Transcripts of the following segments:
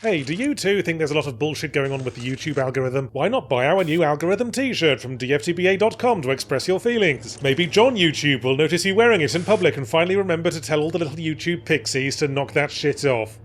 Hey, do you too think there's a lot of bullshit going on with the YouTube algorithm? Why not buy our new algorithm t-shirt from dftba.com to express your feelings? Maybe John YouTube will notice you wearing it in public and finally remember to tell all the little YouTube pixies to knock that shit off.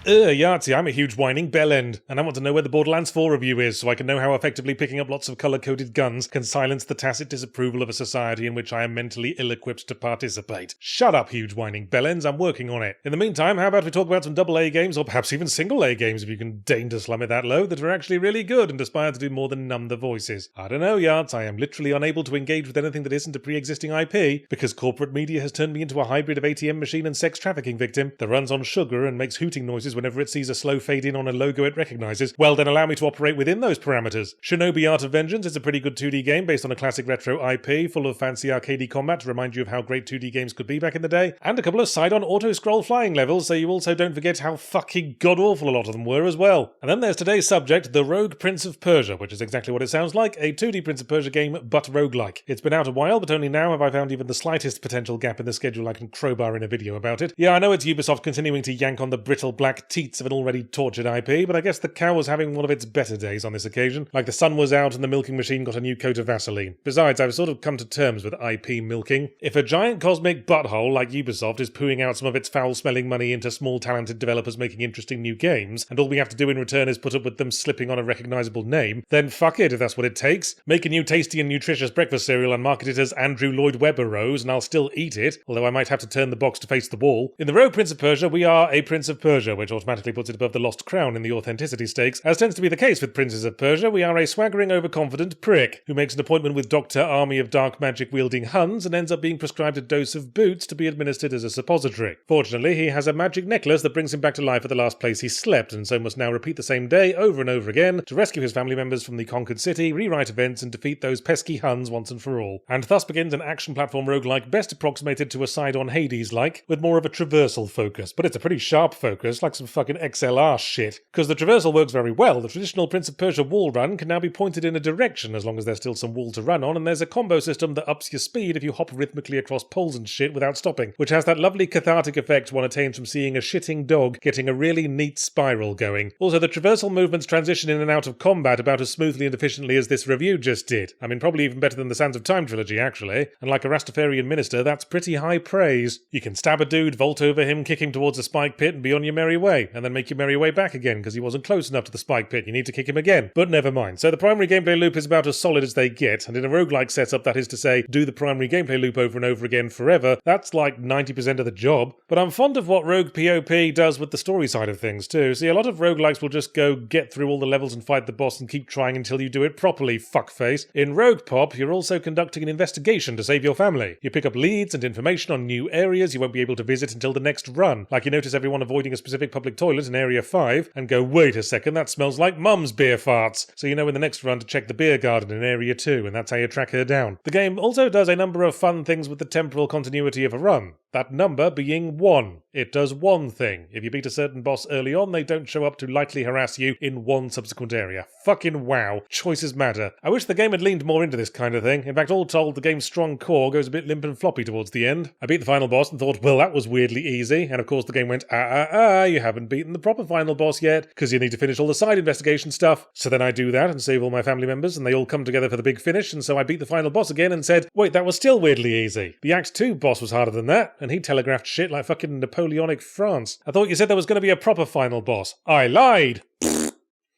Yahtzee, I'm a huge whining bellend, and I want to know where the Borderlands 4 review is so I can know how effectively picking up lots of colour-coded guns can silence the tacit disapproval of a society in which I am mentally ill-equipped to participate. Shut up, huge whining bellends, I'm working on it. In the meantime, how about we talk about some AA games, or perhaps even single A games if you can deign to slum it that low, that are actually really good and aspire to do more than numb the voices. I don't know, Yards, I am literally unable to engage with anything that isn't a pre-existing IP, because corporate media has turned me into a hybrid of ATM machine and sex trafficking victim that runs on sugar and makes hooting noises whenever it sees a slow fade in on a logo it recognises. Well, then allow me to operate within those parameters. Shinobi Art of Vengeance is a pretty good 2D game based on a classic retro IP, full of fancy arcadey combat to remind you of how great 2D games could be back in the day, and a couple of side-on auto-scroll flying levels, so you also don't forget how fucking god-awful a lot of them were as well. And then there's today's subject, The Rogue Prince of Persia, which is exactly what it sounds like, a 2D Prince of Persia game, but roguelike. It's been out a while, but only now have I found even the slightest potential gap in the schedule I can crowbar in a video about it. Yeah, I know it's Ubisoft continuing to yank on the brittle black teats of an already tortured IP, but I guess the cow was having one of its better days on this occasion. Like the sun was out and the milking machine got a new coat of Vaseline. Besides, I've sort of come to terms with IP milking. If a giant cosmic butthole like Ubisoft is pooing out some of its foul-smelling money into small talented developers making interesting new games, and all we have to do in return is put up with them slipping on a recognisable name, then fuck it if that's what it takes. Make a new tasty and nutritious breakfast cereal and market it as Andrew Lloyd Webber Rose, and I'll still eat it, although I might have to turn the box to face the wall. In the Rogue Prince of Persia, we are a Prince of Persia, which automatically puts it above the Lost Crown in the authenticity stakes. As tends to be the case with Princes of Persia, we are a swaggering, overconfident prick who makes an appointment with Dr. Army of Dark Magic wielding Huns and ends up being prescribed a dose of boots to be administered as a suppository. Fortunately, he has a magic necklace that brings him back to life at the last place he slept, and so must now repeat the same day over and over again to rescue his family members from the conquered city, rewrite events, and defeat those pesky Huns once and for all. And thus begins an action platform roguelike best approximated to a side-on Hades-like, with more of a traversal focus, but it's a pretty sharp focus, like some fucking XLR shit. Because the traversal works very well, the traditional Prince of Persia wall run can now be pointed in a direction as long as there's still some wall to run on, and there's a combo system that ups your speed if you hop rhythmically across poles and shit without stopping, which has that lovely cathartic effect one attains from seeing a shitting dog getting a really neat spiral going. Also, the traversal movements transition in and out of combat about as smoothly and efficiently as this review just did. I mean, probably even better than the Sands of Time trilogy, actually, and like a Rastafarian minister, that's pretty high praise. You can stab a dude, vault over him, kick him towards a spike pit, and be on your merry way, and then make your merry way back again because he wasn't close enough to the spike pit. You need to kick him again. But never mind. So the primary gameplay loop is about as solid as they get, and in a roguelike setup, that is to say, do the primary gameplay loop over and over again forever, that's like 90% of the job. But I'm fond of what Rogue POP does with the story side of things too. See, a lot of roguelikes will just go get through all the levels and fight the boss and keep trying until you do it properly, fuckface. In Rogue Pop, you're also conducting an investigation to save your family. You pick up leads and information on new areas you won't be able to visit until the next run. Like you notice everyone avoiding a specific public toilet in Area 5, and go, wait a second, that smells like Mum's beer farts. So you know in the next run to check the beer garden in Area 2, and that's how you track her down. The game also does a number of fun things with the temporal continuity of a run. That number being 1. It does one thing. If you beat a certain boss early on, they don't show up to lightly harass you in one subsequent area. Fucking wow. Choices matter. I wish the game had leaned more into this kind of thing. In fact, all told, the game's strong core goes a bit limp and floppy towards the end. I beat the final boss and thought, well, that was weirdly easy. And of course the game went, you haven't beaten the proper final boss yet, because you need to finish all the side investigation stuff. So then I do that and save all my family members, and they all come together for the big finish, and so I beat the final boss again and said, wait, that was still weirdly easy. The Act 2 boss was harder than that, and he telegraphed shit like fucking Napoleonic France. I thought you said there was going to be a proper final boss. I lied!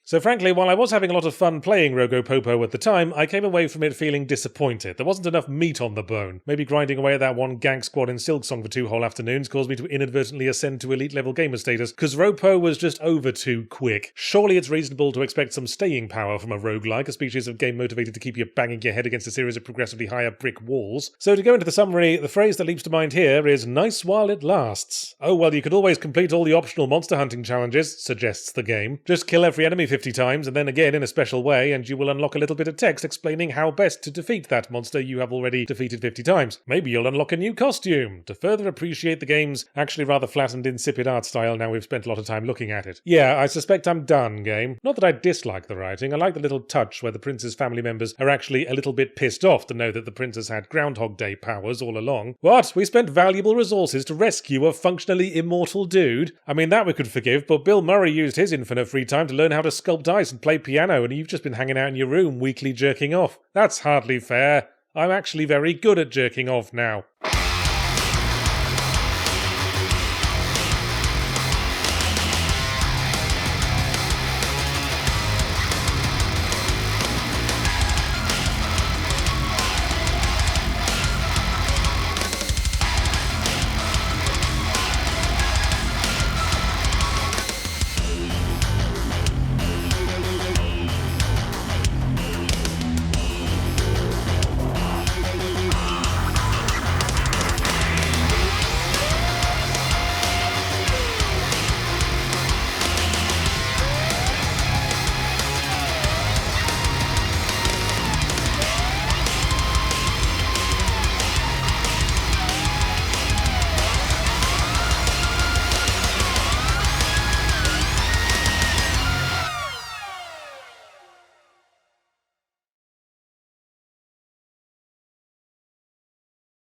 So frankly, while I was having a lot of fun playing Rogo Popo at the time, I came away from it feeling disappointed. There wasn't enough meat on the bone. Maybe grinding away at that one gank squad in Silksong for 2 whole afternoons caused me to inadvertently ascend to elite level gamer status, because Ropo was just over too quick. Surely it's reasonable to expect some staying power from a roguelike, a species of game motivated to keep you banging your head against a series of progressively higher brick walls. So to go into the summary, the phrase that leaps to mind here is nice while it lasts. Oh well, you could always complete all the optional monster hunting challenges, suggests the game. Just kill every enemy 50 times, and then again in a special way, and you will unlock a little bit of text explaining how best to defeat that monster you have already defeated 50 times. Maybe you'll unlock a new costume, to further appreciate the game's actually rather flat and insipid art style now we've spent a lot of time looking at it. Yeah, I suspect I'm done, game. Not that I dislike the writing, I like the little touch where the prince's family members are actually a little bit pissed off to know that the princess had Groundhog Day powers all along. What? We spent valuable resources to rescue a functionally immortal dude? I mean, that we could forgive, but Bill Murray used his infinite free time to learn how to sculpt ice and play piano, and you've just been hanging out in your room weekly jerking off. That's hardly fair. I'm actually very good at jerking off now.